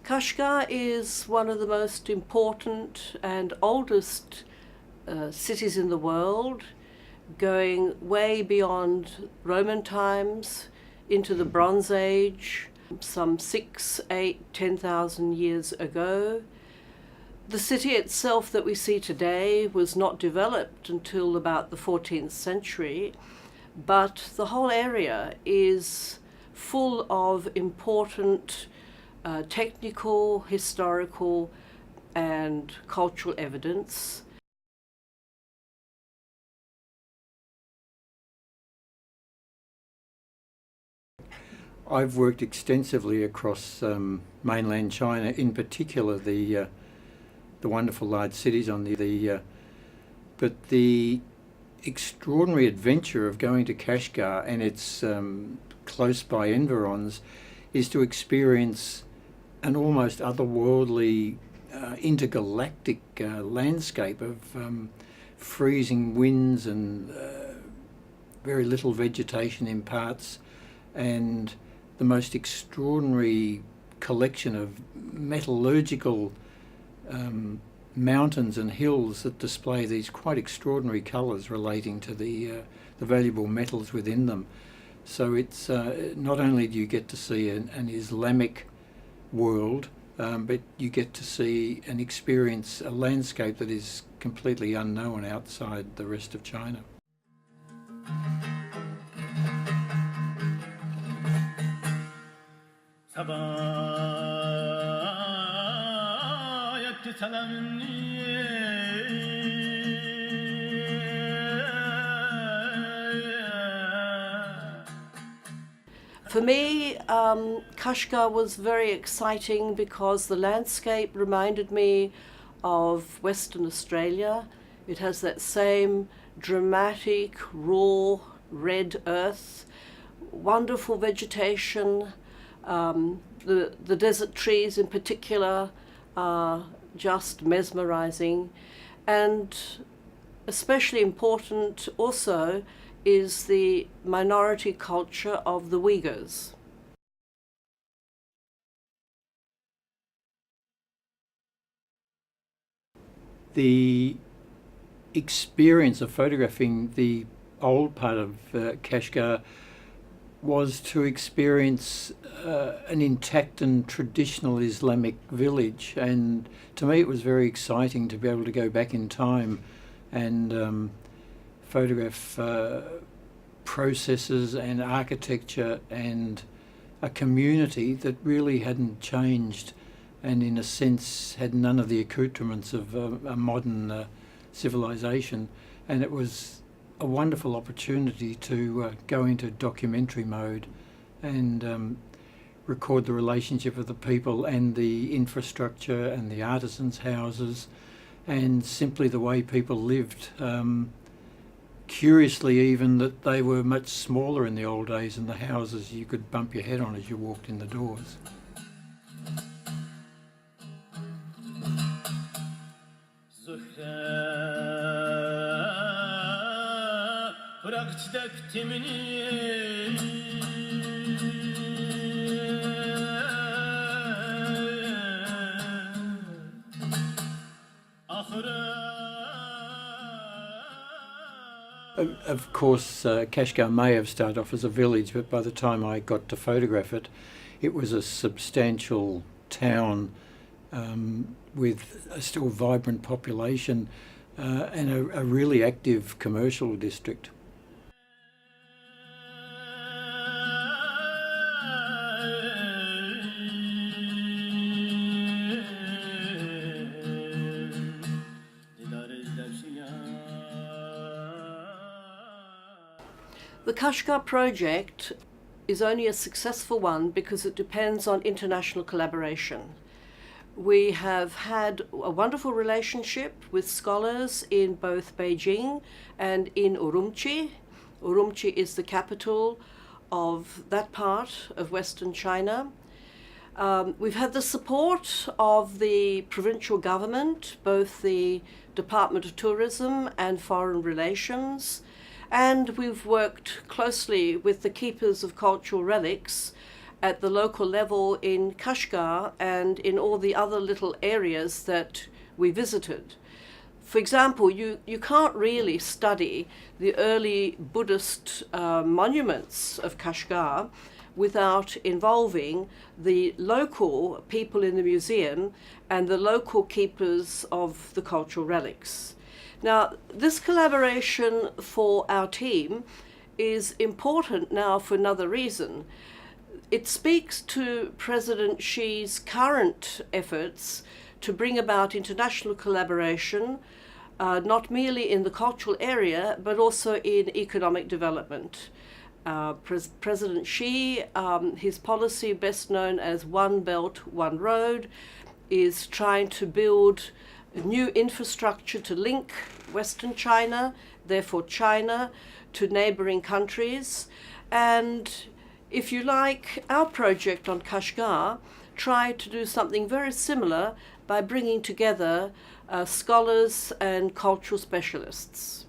Kashgar is one of the most important and oldest cities in the world, going way beyond Roman times into the Bronze Age, some 6, 8, 10,000 years ago. The city itself that we see today was not developed until about the 14th century, but the whole area is full of important technical, historical and cultural evidence. I've worked extensively across mainland China, in particular the wonderful large cities on but the extraordinary adventure of going to Kashgar and its close by environs is to experience an almost otherworldly intergalactic landscape of freezing winds and very little vegetation in parts, and the most extraordinary collection of metallurgical mountains and hills that display these quite extraordinary colours relating to the valuable metals within them. So it's not only do you get to see an Islamic world, but you get to see and experience a landscape that is completely unknown outside the rest of China. For me, Kashgar was very exciting because the landscape reminded me of Western Australia. It has that same dramatic, raw, red earth, wonderful vegetation. The desert trees in particular are just mesmerizing, and especially important also is the minority culture of the Uyghurs. The experience of photographing the old part of Kashgar was to experience an intact and traditional Islamic village, and to me it was very exciting to be able to go back in time and photograph processes and architecture and a community that really hadn't changed and in a sense had none of the accoutrements of a modern civilization. And it was a wonderful opportunity to go into documentary mode and record the relationship of the people and the infrastructure and the artisans' houses and simply the way people lived. Curiously even that they were much smaller in the old days, and the houses you could bump your head on as you walked in the doors. Of course, Kashgar may have started off as a village, but by the time I got to photograph it, it was a substantial town with a still vibrant population and a really active commercial district. The Kashgar project is only a successful one because it depends on international collaboration. We have had a wonderful relationship with scholars in both Beijing and in Urumqi. Urumqi is the capital of that part of Western China. We've had the support of the provincial government, both the Department of Tourism and Foreign Relations, and we've worked closely with the keepers of cultural relics at the local level in Kashgar and in all the other little areas that we visited. For example, you can't really study the early Buddhist monuments of Kashgar without involving the local people in the museum and the local keepers of the cultural relics. Now, this collaboration for our team is important now for another reason. It speaks to President Xi's current efforts to bring about international collaboration, not merely in the cultural area, but also in economic development. President Xi, his policy best known as One Belt, One Road, is trying to build new infrastructure to link Western China, therefore China, to neighboring countries. And if you like, our project on Kashgar tried to do something very similar by bringing together scholars and cultural specialists.